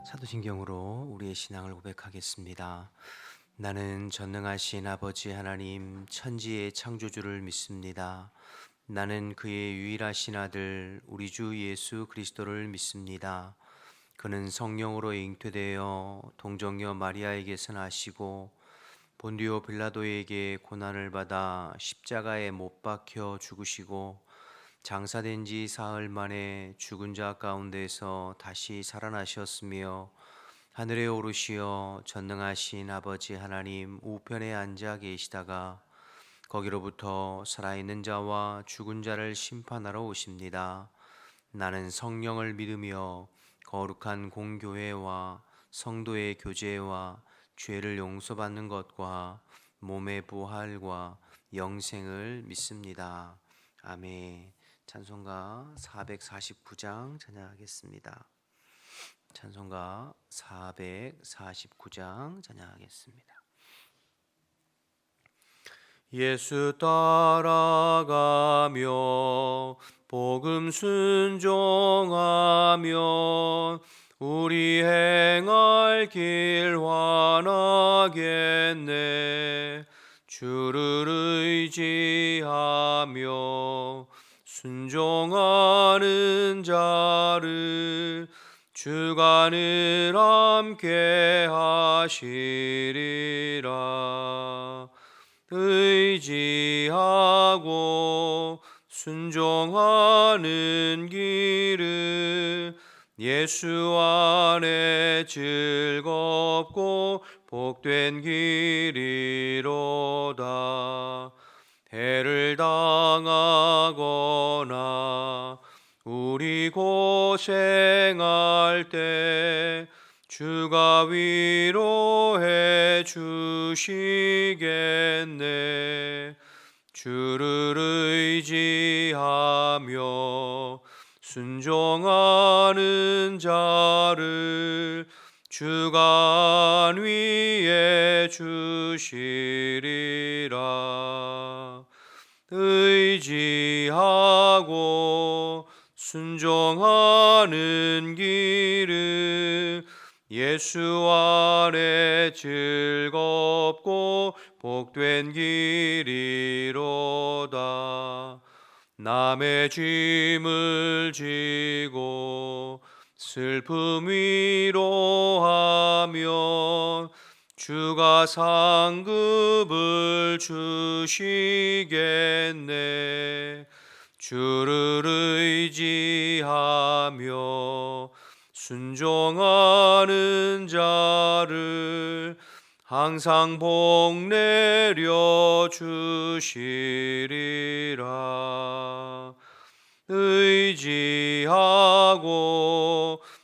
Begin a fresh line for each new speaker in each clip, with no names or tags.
사도신경으로 우리의 신앙을 고백하겠습니다. 나는 전능하신 아버지 하나님 천지의 창조주를 믿습니다. 나는 그의 유일하신 아들 우리 주 예수 그리스도를 믿습니다. 그는 성령으로 잉태되어 동정녀 마리아에게서 나시고 본디오 빌라도에게 고난을 받아 십자가에 못 박혀 죽으시고 장사된 지 사흘 만에 죽은 자 가운데서 다시 살아나셨으며 하늘에 오르시어 전능하신 아버지 하나님 우편에 앉아 계시다가 거기로부터 살아있는 자와 죽은 자를 심판하러 오십니다. 나는 성령을 믿으며 거룩한 공교회와 성도의 교제와 죄를 용서받는 것과 몸의 부활과 영생을 믿습니다. 아멘. 찬송가 449장 찬양하겠습니다. 찬송가 449장 찬양하겠습니다. 예수 따라가며 복음 순종하면 우리 행할 길 환하겠네. 주를 의지하며 순종하는 자를 주가 늘 함께 하시리라. 의지하고 순종하는 길은 예수 안에 즐겁고 복된 길이로다. 해를 당하거나 우리 고생할 때 주가 위로해 주시겠네. 주를 의지하며 순종하는 자를 주가 안위해 주시리라. 의지하고 순종하는 길은 예수 안에 즐겁고 복된 길이로다. 남의 짐을 지고 슬픔 위로하면 주가 상급을 주시겠네. 주를 의지하며 순종하는 자를 항상 복 내려 주시리라. 의지하고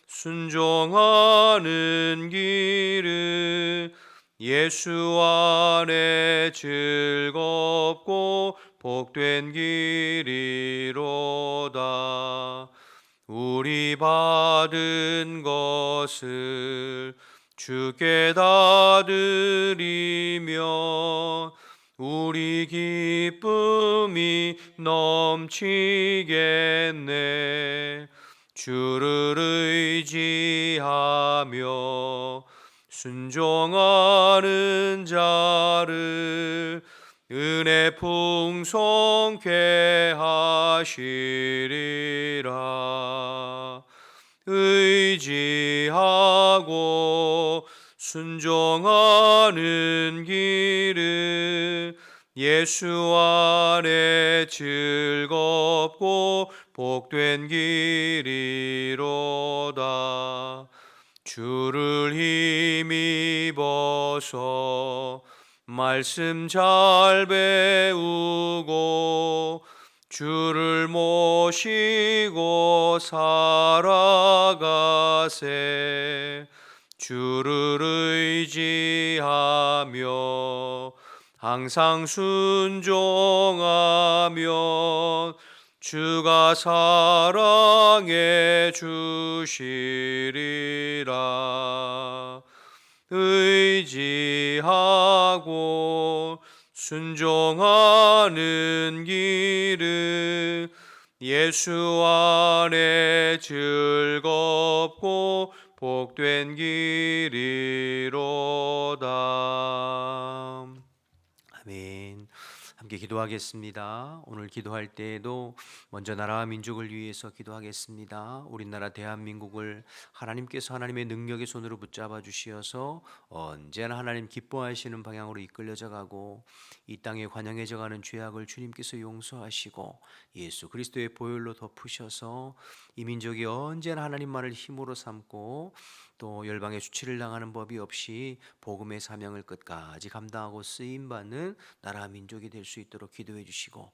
순종하는 길은 예수 안에 즐겁고 복된 길이로다. 우리 받은 것을 주께 다 드리면 우리 기쁨이 넘치겠네. 주를 의지하며 순종하는 자를 은혜 풍성케 하시리라. 의지하고 순종하는 길은 예수 안에 즐겁고 복된 길이로다. 주를 힘입어서 말씀 잘 배우고 주를 모시고 살아가세. 주를 의지하며 항상 순종하면 주가 사랑해 주시리라. 의지하고 순종하는 길은 예수 안에 즐겁고 복된 길이로다. 아멘. 함께 기도하겠습니다. 오늘 기도할 때에도 먼저 나라와 민족을 위해서 기도하겠습니다. 우리나라 대한민국을 하나님께서 하나님의 능력의 손으로 붙잡아 주시어서 언제나 하나님 기뻐하시는 방향으로 이끌려져 가고 이 땅에 관영해져 가는 죄악을 주님께서 용서하시고 예수 그리스도의 보혈로 덮으셔서 이 민족이 언제나 하나님만을 힘으로 삼고 또 열방의 수치를 당하는 법이 없이 복음의 사명을 끝까지 감당하고 쓰임받는 나라 민족이 될 수 있도록 기도해 주시고,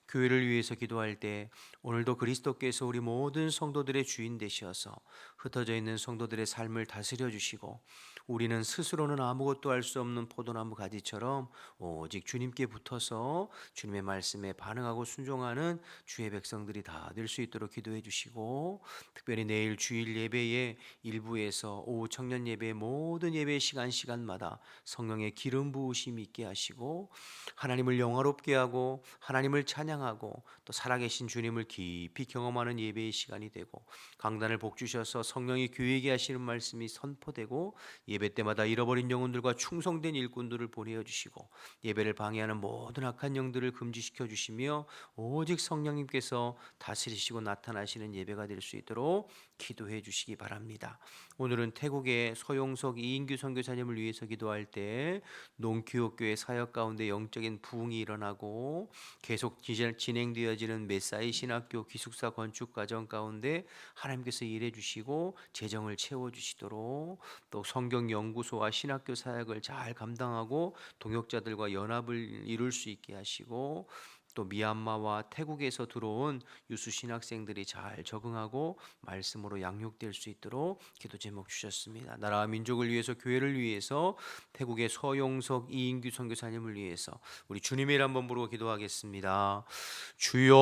교회를 위해서 기도할 때 오늘도 그리스도께서 우리 모든 성도들의 주인 되셔서 흩어져 있는 성도들의 삶을 다스려 주시고, 우리는 스스로는 아무것도 할 수 없는 포도나무 가지처럼 오직 주님께 붙어서 주님의 말씀에 반응하고 순종하는 주의 백성들이 다 될 수 있도록 기도해 주시고, 특별히 내일 주일 예배의 일부에서 오후 청년 예배의 모든 예배 시간마다 성령의 기름 부으심이 있게 하시고, 하나님을 영화롭게 하고 하나님을 찬양하고 또 살아계신 주님을 깊이 경험하는 예배의 시간이 되고, 강단을 복주셔서 성령이 교회에게 하시는 말씀이 선포되고, 예배 때마다 잃어버린 영혼들과 충성된 일꾼들을 보내어 주시고, 예배를 방해하는 모든 악한 영들을 금지시켜 주시며 오직 성령님께서 다스리시고 나타나시는 예배가 될 수 있도록 기도해 주시기 바랍니다. 오늘은 태국의 서용석 이인규 선교사님을 위해서 기도할 때 농교육교회 사역 가운데 영적인 부흥이 일어나고 계속 진행되어지는 메사이 신학교 기숙사 건축 과정 가운데 하나님께서 일해 주시고 재정을 채워 주시도록, 또 성경 연구소와 신학교 사역을 잘 감당하고 동역자들과 연합을 이룰 수 있게 하시고, 또 미얀마와 태국에서 들어온 유수 신학생들이 잘 적응하고 말씀으로 양육될 수 있도록 기도 제목 주셨습니다. 나라와 민족을 위해서, 교회를 위해서, 태국의 서용석 이인규 선교사님을 위해서 우리 주님의 이름 한번 부르고 기도하겠습니다. 주여,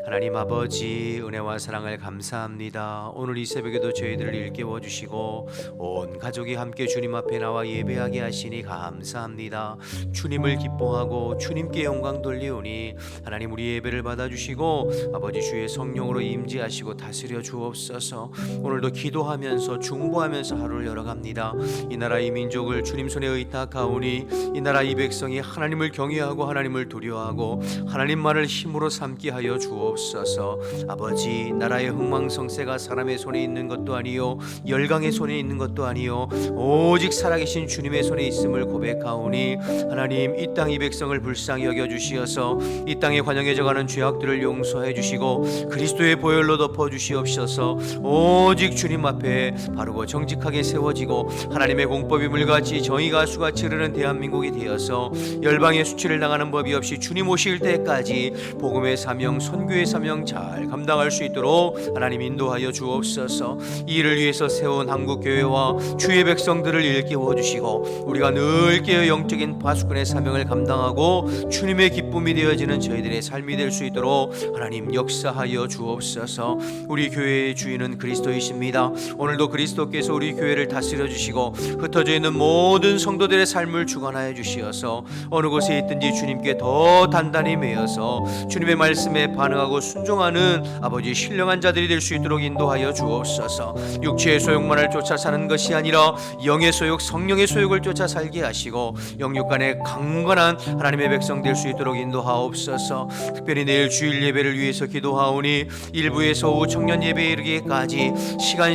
하나님 아버지, 은혜와 사랑을 감사합니다. 오늘 이 새벽에도 저희들을 일깨워 주시고 온 가족이 함께 주님 앞에 나와 예배하게 하시니 감사합니다. 주님을 기뻐하고 주님께 영광 돌리오니 하나님 우리 예배를 받아주시고 아버지 주의 성령으로 임재하시고 다스려 주옵소서. 오늘도 기도하면서 중보하면서 하루를 열어갑니다. 이 나라 이 민족을 주님 손에 의탁하오니 이 나라 이 백성이 하나님을 경외하고 하나님을 두려워하고 하나님만을 힘으로 삼게 하여 주옵소서. 아버지, 나라의 흥망성쇠가 사람의 손에 있는 것도 아니요 열강의 손에 있는 것도 아니요 오직 살아계신 주님의 손에 있음을 고백하오니 하나님 이 땅 이 백성을 불쌍히 여겨주시어서 이 땅에 관영해져가는 죄악들을 용서해 주시고 그리스도의 보혈로 덮어주시옵소서. 오직 주님 앞에 바르고 정직하게 세워지고 하나님의 공법이 물같이 정의가 수같이 흐르는 대한민국이 되어서 열방의 수치를 당하는 법이 없이 주님 오실 때까지 복음의 사명, 선교의 사명 잘 감당할 수 있도록 하나님 인도하여 주옵소서. 이 일을 위해서 세운 한국교회와 주의 백성들을 일깨워 주시고 우리가 늘 깨어 영적인 파수꾼의 사명을 감당하고 주님의 기쁨이 되어지는 저희들의 삶이 될 수 있도록 하나님 역사하여 주옵소서. 우리 교회의 주인은 그리스도이십니다. 오늘도 그리스도께서 우리 교회를 다스려 주시고 흩어져 있는 모든 성도들의 삶을 주관하여 주시어서 어느 곳에 있든지 주님께 더 단단히 매여서 주님의 말씀에 반응하고 순종하는 아버지 신령한 자들이 될 수 있도록 인도하여 주옵소서. 육체의 소욕만을 쫓아 사는 것이 아니라 영의 소욕, 성령의 소욕을 쫓아 살게 하시고 영육간에 강건한 하나님의 백성 될 수 있도록 인도하옵소서. 특별히 내일 주일 예배를 위해서 기도하오니 일부에서 오후 청년 예배에 이르기까지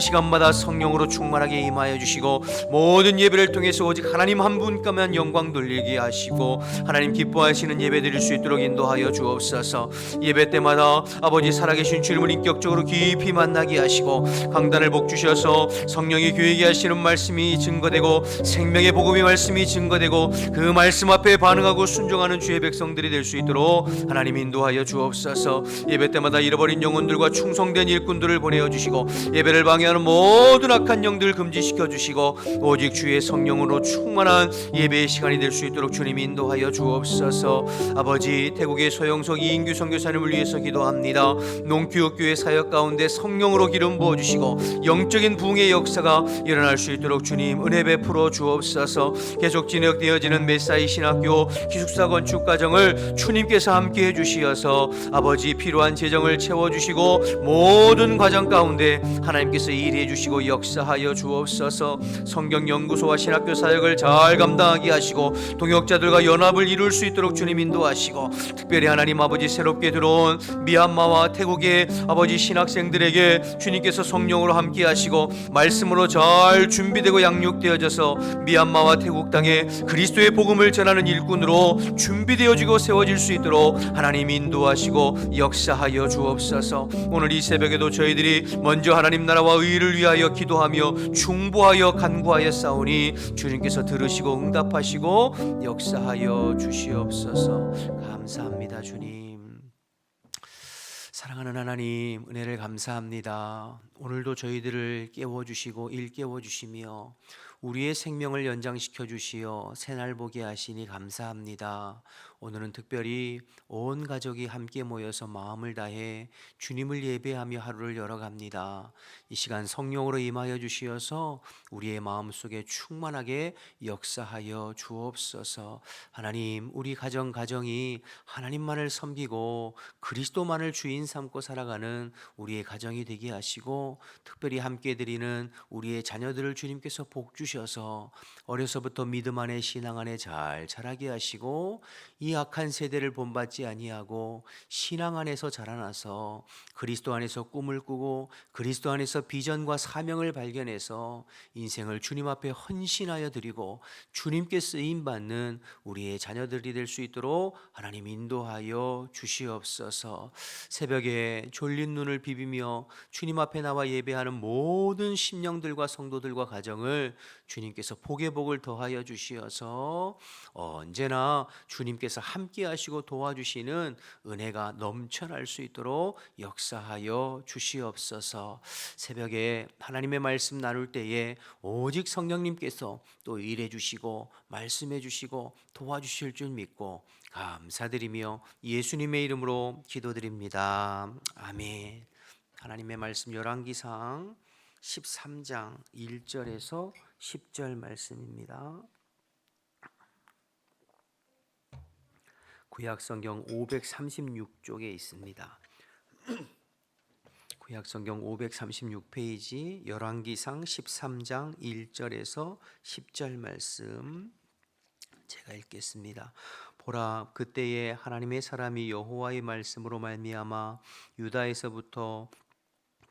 시간마다 성령으로 충만하게 임하여 주시고 모든 예배를 통해서 오직 하나님 한 분께만 영광 돌리게 하시고 하나님 기뻐하시는 예배 드릴 수 있도록 인도하여 주옵소서. 예배 때마다 아버지 살아계신 주님을 인격적으로 깊이 만나게 하시고 강단을 복주셔서 성령이 교회에게 하시는 말씀이 증거되고 생명의 복음의 말씀이 증거되고 그 말씀 앞에 반응하고 순종하는 주의 백성들이 될 수 있도록 하나님 인도하여 주옵소서. 예배 때마다 잃어버린 영혼들과 충성된 일꾼들을 보내어 주시고 예배를 방해하는 모든 악한 영들을 금지시켜 주시고 오직 주의 성령으로 충만한 예배의 시간이 될 수 있도록 주님 인도하여 주옵소서. 아버지, 태국의 서영석 이인규 선교사님을 위해서 기도합니다. 농교육교회 사역 가운데 성령으로 기름 부어주시고 영적인 부흥의 역사가 일어날 수 있도록 주님 은혜 베풀어 주옵소서. 계속 진행되어지는 위대한 메사이 신학교 기숙사 건축 과정을 주님께서 함께 해주시어서 아버지 필요한 재정을 채워주시고 모든 과정 가운데 하나님께서 일해 주시고 역사하여 주옵소서. 성경연구소와 신학교 사역을 잘 감당하게 하시고 동역자들과 연합을 이룰 수 있도록 주님 인도하시고, 특별히 하나님 아버지 새롭게 들어온 미얀마와 태국의 아버지 신학생들에게 주님께서 성령으로 함께 하시고 말씀으로 잘 준비되고 양육되어져서 미얀마와 태국 땅에 그리스도의 복음을 전하는 일꾼으로 준비되어지고 세워질 수 있도록 하나님 인도하시고 역사하여 주옵소서. 오늘 이 새벽에도 저희들이 먼저 하나님 나라와 의를 위하여 기도하며 중보하여 간구하여 싸우니 주님께서 들으시고 응답하시고 역사하여 주시옵소서. 감사합니다. 주님, 사랑하는 하나님, 은혜를 감사합니다. 오늘도 저희들을 깨워주시고 일깨워주시며 우리의 생명을 연장시켜 주시어 새날 보게 하시니 감사합니다. 오늘은 특별히 온 가족이 함께 모여서 마음을 다해 주님을 예배하며 하루를 열어갑니다. 이 시간 성령으로 임하여 주시어서 우리의 마음속에 충만하게 역사하여 주옵소서. 하나님, 우리 가정이 하나님만을 섬기고 그리스도만을 주인 삼고 살아가는 우리의 가정이 되게 하시고, 특별히 함께 드리는 우리의 자녀들을 주님께서 복 주셔서 어려서부터 믿음 안에 신앙 안에 잘 자라게 하시고, 이 악한 세대를 본받지 아니하고 신앙 안에서 자라나서 그리스도 안에서 꿈을 꾸고 그리스도 안에서 비전과 사명을 발견해서 인생을 주님 앞에 헌신하여 드리고 주님께 쓰임 받는 우리의 자녀들이 될 수 있도록 하나님 인도하여 주시옵소서. 새벽에 졸린 눈을 비비며 주님 앞에 나와 예배하는 모든 심령들과 성도들과 가정을 주님께서 복의 복을 더하여 주시어서 언제나 주님께서 함께 하시고 도와주시는 은혜가 넘쳐날 수 있도록 역사하여 주시옵소서. 새벽에 하나님의 말씀 나눌 때에 오직 성령님께서 또 일해 주시고 말씀해 주시고 도와주실 줄 믿고 감사드리며 예수님의 이름으로 기도드립니다. 아멘. 하나님의 말씀 열왕기상 13장 1절에서 10절 말씀입니다. 구약성경 536쪽에 있습니다. 구약성경 536페이지 열왕기상 13장 1절에서 10절 말씀 제가 읽겠습니다. 보라, 그때에 하나님의 사람이 여호와의 말씀으로 말미암아 유다에서부터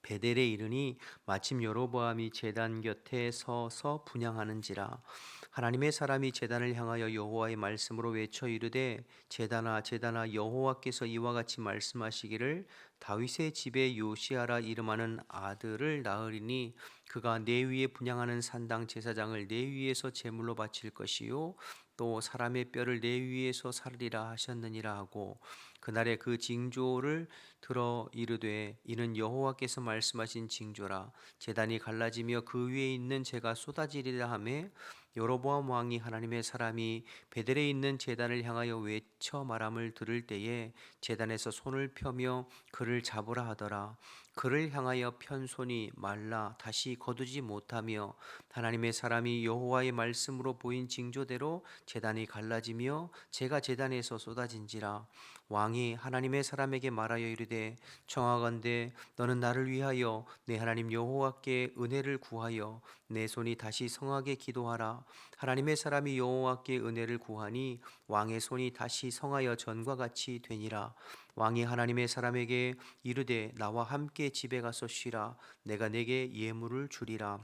베델에 이르니 마침 여로보암이 제단 곁에 서서 분향하는지라. 하나님의 사람이 제단을 향하여 여호와의 말씀으로 외쳐 이르되, 제단아 제단아, 여호와께서 이와 같이 말씀하시기를 다윗의 집에 요시아라 이름하는 아들을 낳으리니 그가 내 위에 분향하는 산당 제사장을 내 위에서 제물로 바칠 것이요 또 사람의 뼈를 내 위에서 살리라 하셨느니라 하고, 그날에 그 징조를 들어 이르되 이는 여호와께서 말씀하신 징조라. 제단이 갈라지며 그 위에 있는 재가 쏟아지리라 하매, 여로보암 왕이 하나님의 사람이 베델에 있는 제단을 향하여 외쳐 말함을 들을 때에 제단에서 손을 펴며 그를 잡으라 하더라. 그를 향하여 편 손이 말라 다시 거두지 못하며 하나님의 사람이 여호와의 말씀으로 보인 징조대로 제단이 갈라지며 재가 제단에서 쏟아진지라. 왕이 하나님의 사람에게 말하여 이르되, 청하건대 너는 나를 위하여 내 하나님 여호와께 은혜를 구하여 내 손이 다시 성하게 기도하라. 하나님의 사람이 여호와께 은혜를 구하니 왕의 손이 다시 성하여 전과 같이 되니라. 왕이 하나님의 사람에게 이르되 나와 함께 집에 가서 쉬라. 내가 내게 예물을 주리라.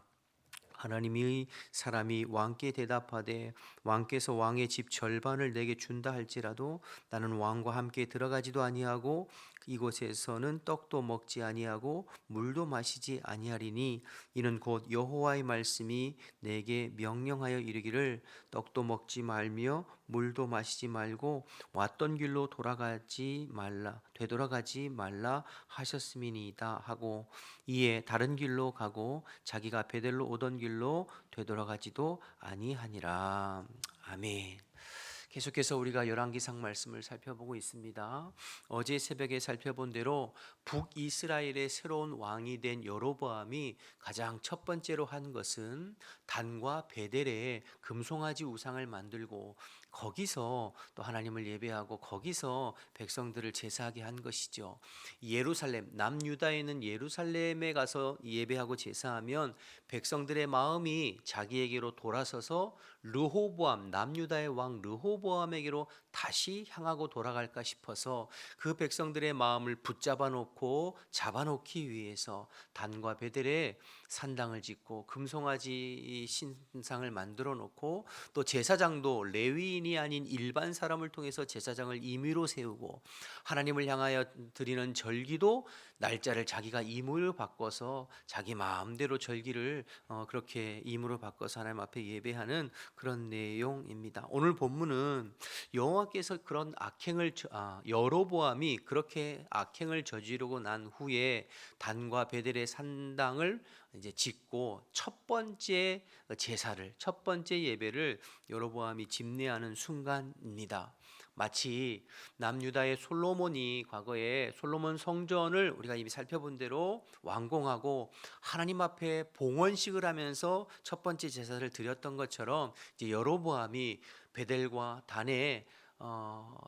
하나님의 사람이 왕께 대답하되, 왕께서 왕의 집 절반을 내게 준다 할지라도 나는 왕과 함께 들어가지도 아니하고 이곳에서는 떡도 먹지 아니하고 물도 마시지 아니하리니, 이는 곧 여호와의 말씀이 내게 명령하여 이르기를 떡도 먹지 말며 물도 마시지 말고 왔던 길로 되돌아가지 말라 하셨음이니이다 하고, 이에 다른 길로 가고 자기가 베델로 오던 길로 되돌아가지도 아니하니라. 아멘. 계속해서 우리가 열왕기상 말씀을 살펴보고 있습니다. 어제 새벽에 살펴본 대로 북이스라엘의 새로운 왕이 된 여로보암이 가장 첫 번째로 한 것은 단과 베델에 금송아지 우상을 만들고 거기서 또 하나님을 예배하고 거기서 백성들을 제사하게 한 것이죠. 예루살렘, 남유다에 있는 예루살렘에 가서 예배하고 제사하면 백성들의 마음이 자기에게로 돌아서서 르호보암, 남유다의 왕 르호보암에게로 다시 향하고 돌아갈까 싶어서 그 백성들의 마음을 붙잡아 놓고 잡아놓기 위해서 단과 베델에 산당을 짓고 금송아지 신상을 만들어 놓고 또 제사장도 레위인이 아닌 일반 사람을 통해서 제사장을 임의로 세우고 하나님을 향하여 드리는 절기도 날짜를 자기가 임의로 바꿔서 자기 마음대로 절기를 그렇게 임의로 바꿔서 하나님 앞에 예배하는 그런 내용입니다. 오늘 본문은 여호와께서 그런 여로보암이 그렇게 악행을 저지르고 난 후에 단과 베델의 산당을 이제 짓고 첫 번째 제사를, 첫 번째 예배를 여로보암이 집례하는 순간입니다. 마치 남유다의 솔로몬이 과거에 솔로몬 성전을 우리가 이미 살펴본 대로 완공하고 하나님 앞에 봉헌식을 하면서 첫 번째 제사를 드렸던 것처럼 이제 여로보암이 베델과 단에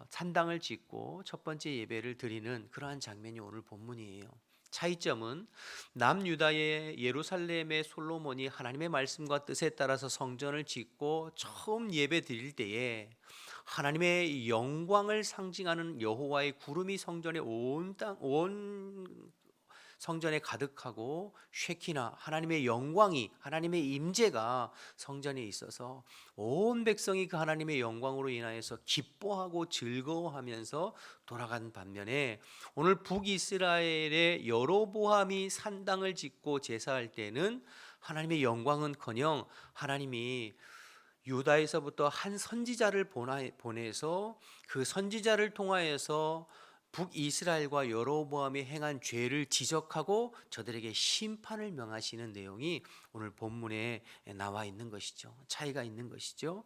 산당을 짓고 첫 번째 예배를 드리는 그러한 장면이 오늘 본문이에요. 차이점은 남유다의 예루살렘의 솔로몬이 하나님의 말씀과 뜻에 따라서 성전을 짓고 처음 예배 드릴 때에 하나님의 영광을 상징하는 여호와의 구름이 성전에 온 성전에 가득하고 쉐키나 하나님의 영광이, 하나님의 임재가 성전에 있어서 온 백성이 그 하나님의 영광으로 인하여서 기뻐하고 즐거워하면서 돌아간 반면에 오늘 북이스라엘의 여로보암이 산당을 짓고 제사할 때는 하나님의 영광은커녕 하나님이 유다에서부터 한 선지자를 보내서 그 선지자를 통하여서 북이스라엘과 여로보암이 행한 죄를 지적하고 저들에게 심판을 명하시는 내용이 오늘 본문에 나와 있는 것이죠. 차이가 있는 것이죠.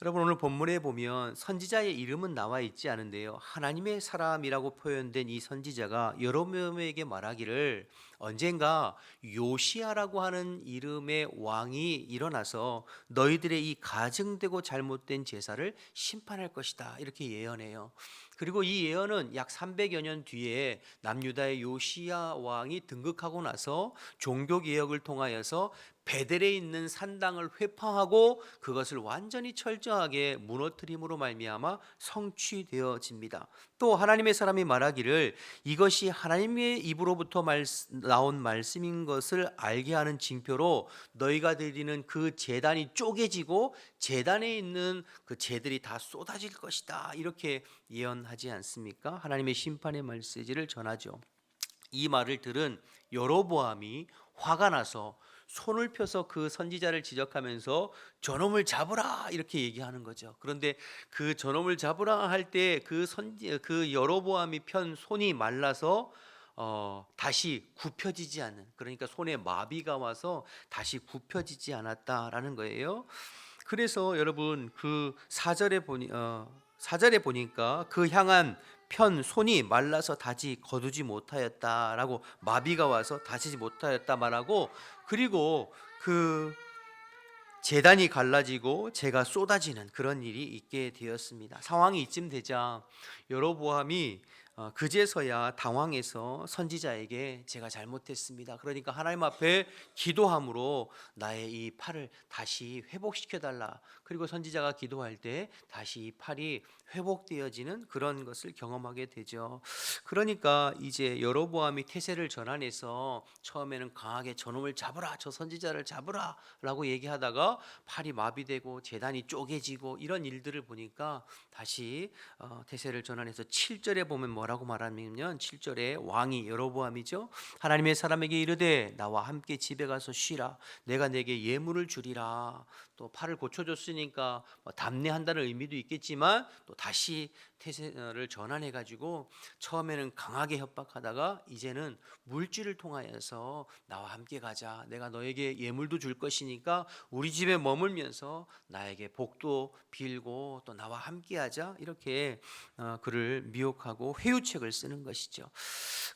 여러분, 오늘 본문에 보면 선지자의 이름은 나와 있지 않은데요, 하나님의 사람이라고 표현된 이 선지자가 여로보암에게 말하기를 언젠가 요시아라고 하는 이름의 왕이 일어나서 너희들의 이 가증되고 잘못된 제사를 심판할 것이다, 이렇게 예언해요. 그리고 이 예언은 약 300여 년 뒤에 남유다의 요시야 왕이 등극하고 나서 종교개혁을 통하여서 베델에 있는 산당을 회파하고 그것을 완전히 철저하게 무너뜨림으로 말미암아 성취되어집니다. 또 하나님의 사람이 말하기를 이것이 하나님의 입으로부터 나온 말씀인 것을 알게 하는 징표로 너희가 드리는 그 제단이 쪼개지고 제단에 있는 그 재들이 다 쏟아질 것이다, 이렇게 예언하지 않습니까? 하나님의 심판의 메시지를 전하죠. 이 말을 들은 여로보암이 화가 나서 손을 펴서 그 선지자를 지적하면서 저놈을 잡으라, 이렇게 얘기하는 거죠. 그런데 그 저놈을 잡으라 할 때 그 여로보암이 편 손이 말라서 다시 굽혀지지 않는, 그러니까 손에 마비가 와서 다시 굽혀지지 않았다라는 거예요. 그래서 여러분 그 4절에 보니까 그 향한 편 손이 말라서 다시 거두지 못하였다라고, 마비가 와서 다시지 못하였다 말하고, 그리고 그 제단이 갈라지고 재가 쏟아지는 그런 일이 있게 되었습니다. 상황이 이쯤 되자 여로보암이 그제서야 당황해서 선지자에게 제가 잘못했습니다, 그러니까 하나님 앞에 기도함으로 나의 이 팔을 다시 회복시켜 달라, 그리고 선지자가 기도할 때 다시 이 팔이 회복되어지는 그런 것을 경험하게 되죠. 그러니까 이제 여로보암이 태세를 전환해서 처음에는 강하게 저놈을 잡으라, 저 선지자를 잡으라 라고 얘기하다가 팔이 마비되고 제단이 쪼개지고 이런 일들을 보니까 다시 태세를 전환해서 7절에 보면 뭐라고 말하냐면 7절에 왕이 여로보암이죠, 하나님의 사람에게 이르되 나와 함께 집에 가서 쉬라, 내가 내게 예물을 주리라. 또 팔을 고쳐줬으니까 뭐 답례한다는 의미도 있겠지만 또 다시 태세를 전환해 가지고 처음에는 강하게 협박하다가 이제는 물질을 통하여서 나와 함께 가자. 내가 너에게 예물도 줄 것이니까 우리 집에 머물면서 나에게 복도 빌고 또 나와 함께 하자. 이렇게 그를 미혹하고 회유책을 쓰는 것이죠.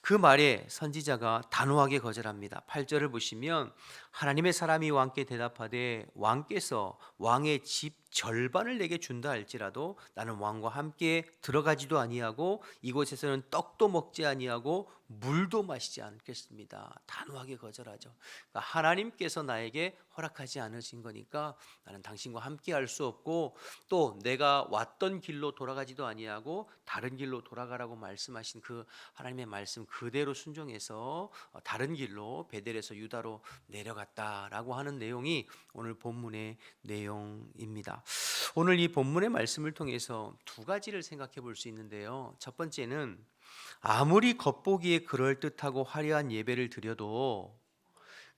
그 말에 선지자가 단호하게 거절합니다. 8절을 보시면 하나님의 사람이 왕께 대답하되 왕께서 왕의 집 절반을 내게 준다 할지라도 나는 왕과 함께 들어가지도 아니하고 이곳에서는 떡도 먹지 아니하고 물도 마시지 않겠습니다. 단호하게 거절하죠. 그러니까 하나님께서 나에게 허락하지 않으신 거니까 나는 당신과 함께 할 수 없고 또 내가 왔던 길로 돌아가지도 아니하고 다른 길로 돌아가라고 말씀하신 그 하나님의 말씀 그대로 순종해서 다른 길로 베델에서 유다로 내려갔다라고 하는 내용이 오늘 본문의 내용입니다. 오늘 이 본문의 말씀을 통해서 두 가지를 생각해 볼 수 있는데요. 첫 번째는 아무리 겉보기에 그럴듯하고 화려한 예배를 드려도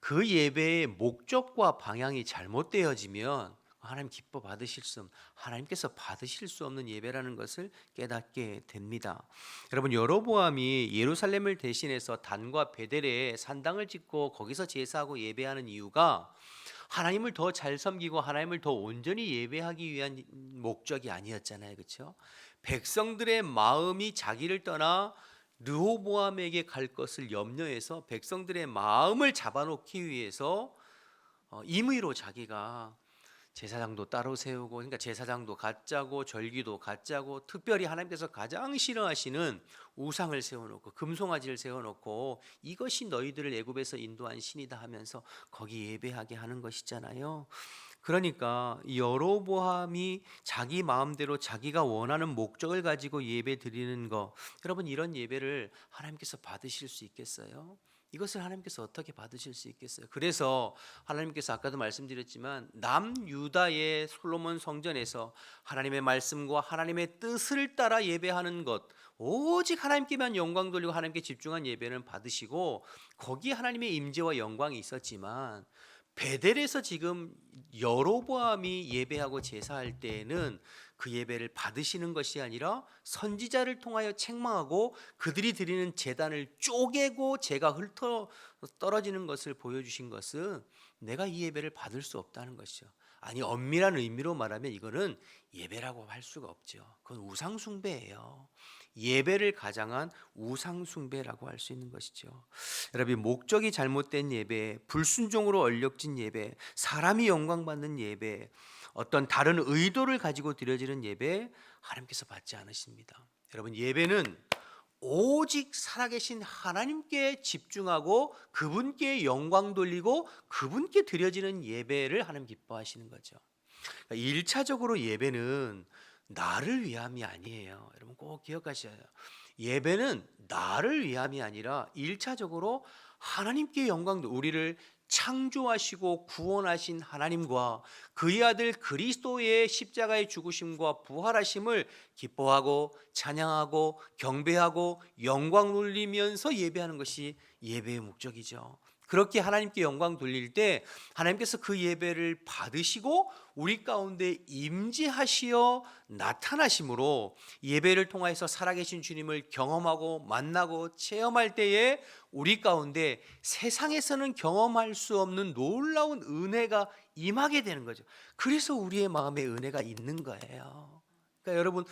그 예배의 목적과 방향이 잘못되어지면 하나님 기뻐 받으실 수 하나님께서 받으실 수 없는 예배라는 것을 깨닫게 됩니다. 여러분 여로보암이 예루살렘을 대신해서 단과 베델에 산당을 짓고 거기서 제사하고 예배하는 이유가 하나님을 더 잘 섬기고 하나님을 더 온전히 예배하기 위한 목적이 아니었잖아요. 그렇죠? 백성들의 마음이 자기를 떠나 르호보암에게 갈 것을 염려해서 백성들의 마음을 잡아놓기 위해서 임의로 자기가 제사장도 따로 세우고 그러니까 제사장도 가짜고 절기도 가짜고 특별히 하나님께서 가장 싫어하시는 우상을 세워놓고 금송아지를 세워놓고 이것이 너희들을 애굽에서 인도한 신이다 하면서 거기 예배하게 하는 것이잖아요. 그러니까 여로보암이 자기 마음대로 자기가 원하는 목적을 가지고 예배 드리는 거 여러분 이런 예배를 하나님께서 받으실 수 있겠어요? 이것을 하나님께서 어떻게 받으실 수 있겠어요? 그래서 하나님께서 아까도 말씀드렸지만 남유다의 솔로몬 성전에서 하나님의 말씀과 하나님의 뜻을 따라 예배하는 것 오직 하나님께만 영광 돌리고 하나님께 집중한 예배는 받으시고 거기에 하나님의 임재와 영광이 있었지만 베델에서 지금 여로보암이 예배하고 제사할 때에는 그 예배를 받으시는 것이 아니라 선지자를 통하여 책망하고 그들이 드리는 제단을 쪼개고 제가 훑어 떨어지는 것을 보여주신 것은 내가 이 예배를 받을 수 없다는 것이죠. 아니 엄밀한 의미로 말하면 이거는 예배라고 할 수가 없죠. 그건 우상숭배예요. 예배를 가장한 우상숭배라고 할 수 있는 것이죠. 여러분 목적이 잘못된 예배, 불순종으로 얼력진 예배, 사람이 영광받는 예배, 어떤 다른 의도를 가지고 드려지는 예배 하나님께서 받지 않으십니다. 여러분 예배는 오직 살아계신 하나님께 집중하고 그분께 영광 돌리고 그분께 드려지는 예배를 하나님 기뻐하시는 거죠. 1차적으로 예배는 나를 위함이 아니에요. 여러분 꼭 기억하셔야 해요. 예배는 나를 위함이 아니라 1차적으로 하나님께 영광, 우리를 창조하시고 구원하신 하나님과 그의 아들 그리스도의 십자가의 죽으심과 부활하심을 기뻐하고 찬양하고 경배하고 영광 돌리면서 예배하는 것이 예배의 목적이죠. 그렇게 하나님께 영광 돌릴 때 하나님께서 그 예배를 받으시고 우리 가운데 임재하시어 나타나심으로 예배를 통해서 살아계신 주님을 경험하고 만나고 체험할 때에 우리 가운데 세상에서는 경험할 수 없는 놀라운 은혜가 임하게 되는 거죠. 그래서 우리의 마음에 은혜가 있는 거예요. 그러니까 여러분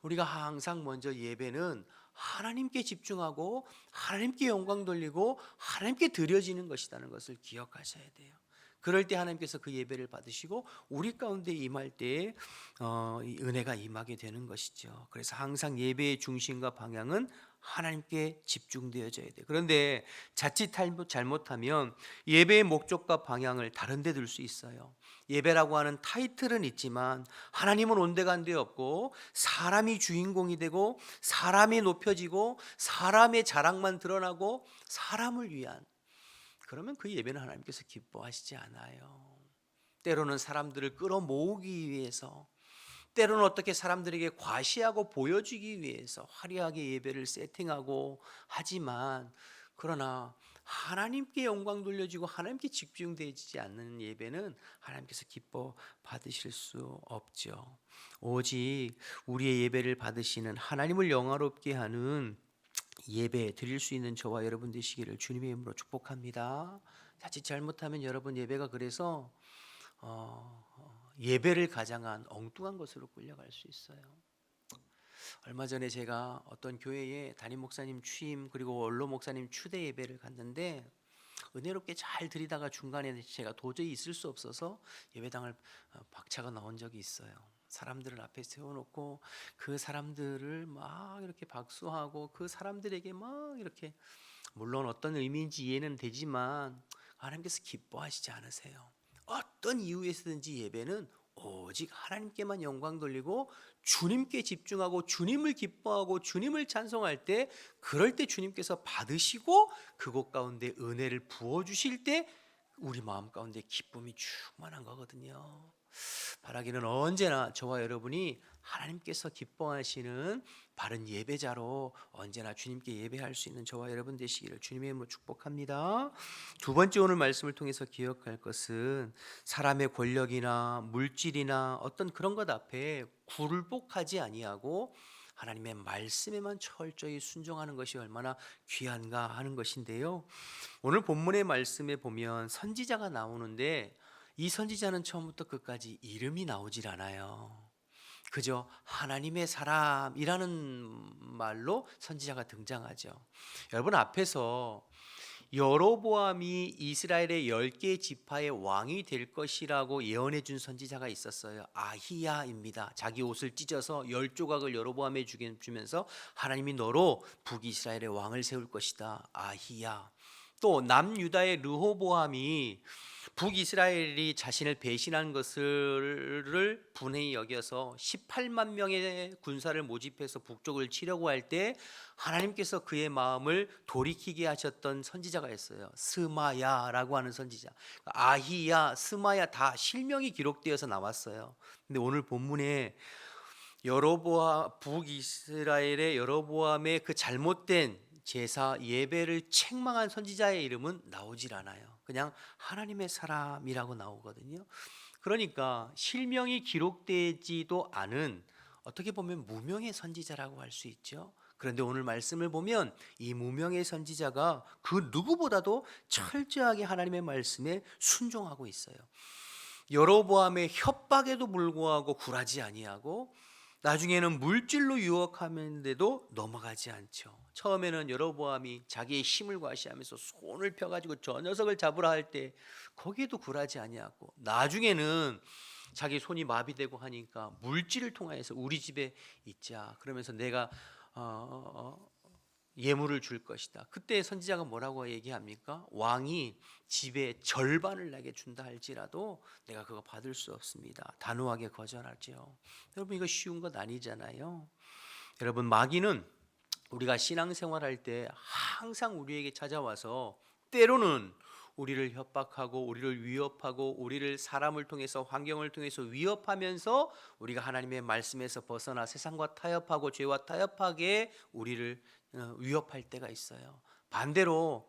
우리가 항상 먼저 예배는 하나님께 집중하고 하나님께 영광 돌리고 하나님께 드려지는 것이라는 것을 기억하셔야 돼요. 그럴 때 하나님께서 그 예배를 받으시고 우리 가운데 임할 때에 은혜가 임하게 되는 것이죠. 그래서 항상 예배의 중심과 방향은 하나님께 집중되어져야 돼요. 그런데 자칫 잘못하면 예배의 목적과 방향을 다른 데 둘 수 있어요. 예배라고 하는 타이틀은 있지만 하나님은 온데간데 없고 사람이 주인공이 되고 사람이 높여지고 사람의 자랑만 드러나고 사람을 위한 그러면 그 예배는 하나님께서 기뻐하시지 않아요. 때로는 사람들을 끌어모으기 위해서 때로는 어떻게 사람들에게 과시하고 보여주기 위해서 화려하게 예배를 세팅하고 하지만 그러나 하나님께 영광 돌려지고 하나님께 집중되지 않는 예배는 하나님께서 기뻐 받으실 수 없죠. 오직 우리의 예배를 받으시는 하나님을 영화롭게 하는 예배 드릴 수 있는 저와 여러분 되시기를 주님의 이름으로 축복합니다. 자칫 잘못하면 여러분 예배가 그래서 예배를 가장한 엉뚱한 것으로 끌려갈 수 있어요. 얼마 전에 제가 어떤 교회에 담임 목사님 취임 그리고 원로 목사님 추대 예배를 갔는데 은혜롭게 잘 드리다가 중간에 제가 도저히 있을 수 없어서 예배당을 박차가 나온 적이 있어요. 사람들을 앞에 세워놓고 그 사람들을 막 이렇게 박수하고 그 사람들에게 막 이렇게, 물론 어떤 의미인지 이해는 되지만 하나님께서 기뻐하시지 않으세요. 어떤 이유에서든지 예배는 오직 하나님께만 영광 돌리고 주님께 집중하고 주님을 기뻐하고 주님을 찬송할 때, 그럴 때 주님께서 받으시고 그곳 가운데 은혜를 부어주실 때 우리 마음 가운데 기쁨이 충만한 거거든요. 바라기는 언제나 저와 여러분이 하나님께서 기뻐하시는 바른 예배자로 언제나 주님께 예배할 수 있는 저와 여러분 되시기를 주님의 이름으로 축복합니다. 두 번째 오늘 말씀을 통해서 기억할 것은 사람의 권력이나 물질이나 어떤 그런 것 앞에 굴복하지 아니하고 하나님의 말씀에만 철저히 순종하는 것이 얼마나 귀한가 하는 것인데요. 오늘 본문의 말씀에 보면 선지자가 나오는데 이 선지자는 처음부터 끝까지 이름이 나오질 않아요. 그저 하나님의 사람이라는 말로 선지자가 등장하죠. 여러분, 앞에서 여로보암이 이스라엘의 10개 지파의 왕이 될 것이라고 예언해 준 선지자가 있었어요. 아히야입니다. 자기 옷을 찢어서 10조각을 여로보암에 주면서 하나님이 너로 북이스라엘의 왕을 세울 것이다. 아히야. 또 남유다의 르호보암이 북이스라엘이 자신을 배신한 것을 분해히 여겨서 18만 명의 군사를 모집해서 북쪽을 치려고 할 때 하나님께서 그의 마음을 돌이키게 하셨던 선지자가 있어요. 스마야라고 하는 선지자. 아히야, 스마야 다 실명이 기록되어서 나왔어요. 근데 오늘 본문에 북이스라엘의 여로보암의 그 잘못된 제사 예배를 책망한 선지자의 이름은 나오질 않아요. 그냥 하나님의 사람이라고 나오거든요. 그러니까 실명이 기록되지도 않은, 어떻게 보면 무명의 선지자라고 할 수 있죠. 그런데 오늘 말씀을 보면 이 무명의 선지자가 그 누구보다도 철저하게 하나님의 말씀에 순종하고 있어요. 여로보암의 협박에도 불구하고 굴하지 아니하고 나중에는 물질로 유혹하는데도 넘어가지 않죠. 처음에는 여로보암이 자기의 힘을 과시하면서 손을 펴가지고 저 녀석을 잡으라 할 때 거기에도 굴하지 아니하고, 나중에는 자기 손이 마비되고 하니까 물질을 통하여서 우리 집에 있자 그러면서 내가 예물을 줄 것이다. 그때 선지자가 뭐라고 얘기합니까? 왕이 집의 절반을 내게 준다 할지라도 내가 그거 받을 수 없습니다. 단호하게 거절하죠. 여러분, 이거 쉬운 것 아니잖아요. 여러분, 마귀는 우리가 신앙생활할 때 항상 우리에게 찾아와서 때로는 우리를 협박하고 우리를 위협하고 우리를 사람을 통해서 환경을 통해서 위협하면서 우리가 하나님의 말씀에서 벗어나 세상과 타협하고 죄와 타협하게 우리를 위협할 때가 있어요. 반대로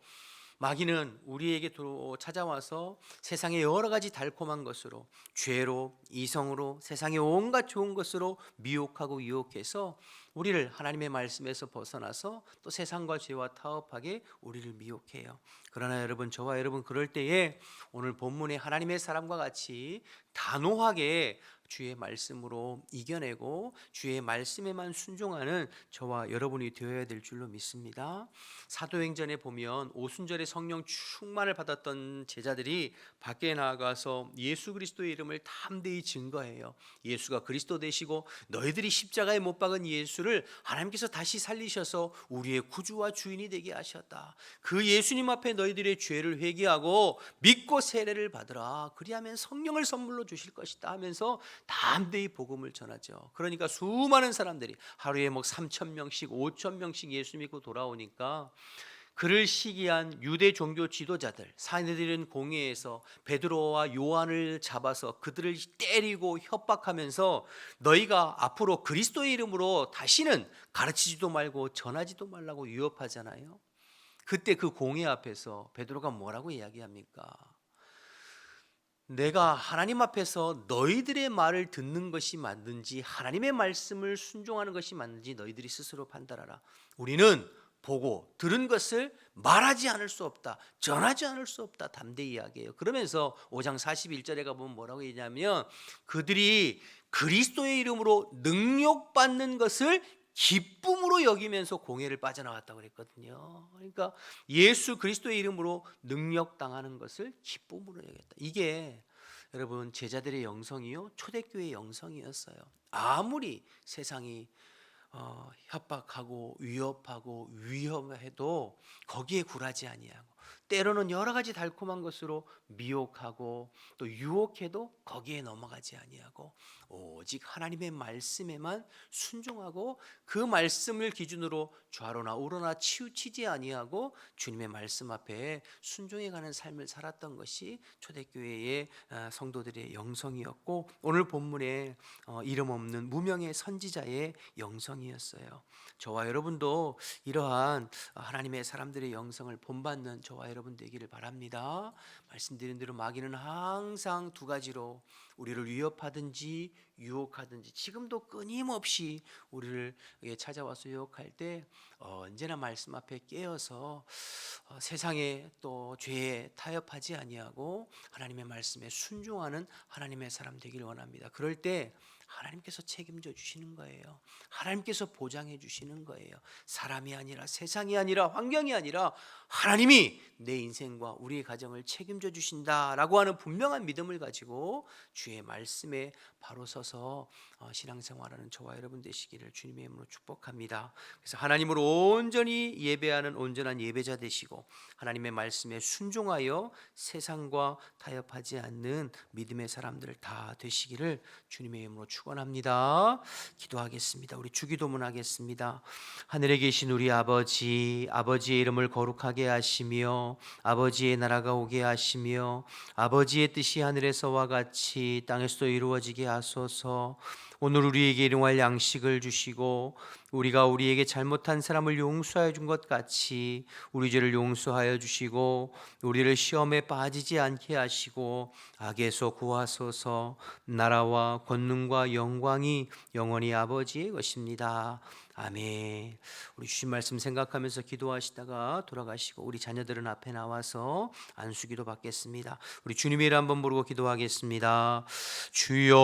마귀는 우리에게 찾아와서 세상의 여러 가지 달콤한 것으로, 죄로, 이성으로, 세상의 온갖 좋은 것으로 미혹하고 유혹해서 우리를 하나님의 말씀에서 벗어나서 또 세상과 죄와 타협하게 우리를 미혹해요. 그러나 여러분, 저와 여러분 그럴 때에 오늘 본문의 하나님의 사람과 같이 단호하게 주의 말씀으로 이겨내고 주의 말씀에만 순종하는 저와 여러분이 되어야 될 줄로 믿습니다. 사도행전에 보면 오순절에 성령 충만을 받았던 제자들이 밖에 나가서 예수 그리스도의 이름을 담대히 증거해요. 예수가 그리스도 되시고 너희들이 십자가에 못 박은 예수를 하나님께서 다시 살리셔서 우리의 구주와 주인이 되게 하셨다. 그 예수님 앞에 너희들의 죄를 회개하고 믿고 세례를 받으라. 그리하면 성령을 선물로 주실 것이다 하면서 담대히 복음을 전하죠. 그러니까 수많은 사람들이 하루에 3,000명씩 5,000명씩 예수 믿고 돌아오니까 그를 시기한 유대 종교 지도자들, 사내들은 공회에서 베드로와 요한을 잡아서 그들을 때리고 협박하면서 너희가 앞으로 그리스도의 이름으로 다시는 가르치지도 말고 전하지도 말라고 위협하잖아요. 그때 그 공회 앞에서 베드로가 뭐라고 이야기합니까? 내가 하나님 앞에서 너희들의 말을 듣는 것이 맞는지 하나님의 말씀을 순종하는 것이 맞는지 너희들이 스스로 판단하라. 우리는 보고 들은 것을 말하지 않을 수 없다, 전하지 않을 수 없다, 담대히 이야기해요. 그러면서 5장 41절에 가보면 뭐라고 얘기하냐면 그들이 그리스도의 이름으로 능력받는 것을 기쁨으로 여기면서 공회를 빠져나왔다고 그랬거든요. 그러니까 예수 그리스도의 이름으로 능력당하는 것을 기쁨으로 여겼다. 이게 여러분 제자들의 영성이요, 초대교회의 영성이었어요. 아무리 세상이 협박하고 위협하고 위험해도 거기에 굴하지 아니하고, 때로는 여러 가지 달콤한 것으로 미혹하고 또 유혹해도 거기에 넘어가지 아니하고 오직 하나님의 말씀에만 순종하고 그 말씀을 기준으로 좌로나 우로나 치우치지 아니하고 주님의 말씀 앞에 순종해가는 삶을 살았던 것이 초대교회의 성도들의 영성이었고, 오늘 본문에 이름 없는 무명의 선지자의 영성이었어요. 저와 여러분도 이러한 하나님의 사람들의 영성을 본받는 저와 여러분 되기를 바랍니다. 말씀드린 대로 마귀는 항상 두 가지로 우리를 위협하든지 유혹하든지 지금도 끊임없이 우리를 찾아와서 유혹할 때 언제나 말씀 앞에 깨어서 세상에 또 죄에 타협하지 아니하고 하나님의 말씀에 순종하는 하나님의 사람 되기를 원합니다. 그럴 때 하나님께서 책임져 주시는 거예요. 하나님께서 보장해 주시는 거예요. 사람이 아니라, 세상이 아니라, 환경이 아니라 하나님이 내 인생과 우리의 가정을 책임져 주신다라고 하는 분명한 믿음을 가지고 주의 말씀에 바로 서서 신앙생활하는 저와 여러분 되시기를 주님의 이름으로 축복합니다. 그래서 하나님을 온전히 예배하는 온전한 예배자 되시고 하나님의 말씀에 순종하여 세상과 타협하지 않는 믿음의 사람들 다 되시기를 주님의 이름으로 축원합니다. 기도하겠습니다. 우리 주기도문 하겠습니다. 하늘에 계신 우리 아버지, 아버지의 이름을 거룩하게 하시며 아버지의 나라가 오게 하시며 아버지의 뜻이 하늘에서와 같이 땅에서도 이루어지게 하소서. 오늘 우리에게 일용할 양식을 주시고 우리가 우리에게 잘못한 사람을 용서하여 준 것 같이 우리 죄를 용서하여 주시고 우리를 시험에 빠지지 않게 하시고 악에서 구하소서. 나라와 권능과 영광이 영원히 아버지의 것입니다. 아멘. 우리 주신 말씀 생각하면서 기도하시다가 돌아가시고 우리 자녀들은 앞에 나와서 안수기도 받겠습니다. 우리 주님의 이름 한번 부르고 기도하겠습니다. 주여.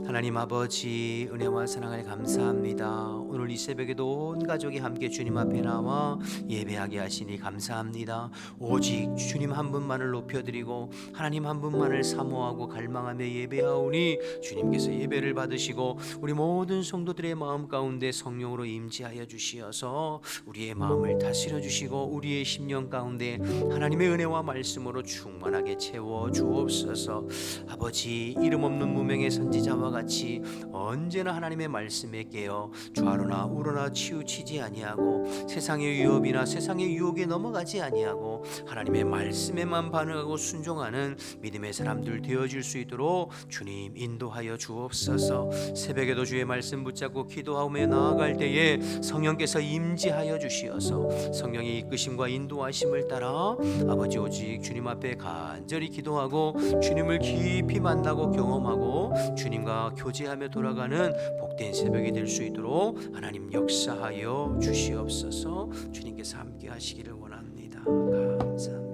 하나님 아버지, 은혜와 사랑을 감사합니다. 오늘 이 새벽에도 온 가족이 함께 주님 앞에 나와 예배하게 하시니 감사합니다. 오직 주님 한 분만을 높여드리고 하나님 한 분만을 사모하고 갈망하며 예배하오니 주님께서 예배를 받으시고 우리 모든 성도들의 마음 가운데 성령으로 임재하여 주시어서 우리의 마음을 다스려 주시고 우리의 심령 가운데 하나님의 은혜와 말씀으로 충만하게 채워 주옵소서. 아버지, 이름 없는 무명의 선지자와 같이 언제나 하나님의 말씀에 깨어 좌로나 우로나 치우치지 아니하고 세상의 위협이나 세상의 유혹에 넘어가지 아니하고 하나님의 말씀에만 반응하고 순종하는 믿음의 사람들 되어질 수 있도록 주님 인도하여 주옵소서. 새벽에도 주의 말씀 붙잡고 기도하며 나아갈 때에 성령께서 임재하여 주시어서 성령의 이끄심과 인도하심을 따라 아버지 오직 주님 앞에 간절히 기도하고 주님을 깊이 만나고 경험하고 주님과 교제하며 돌아가는 복된 새벽이 될 수 있도록 하나님 역사하여 주시옵소서. 주님께서 함께 하시기를 원합니다. 감사합니다.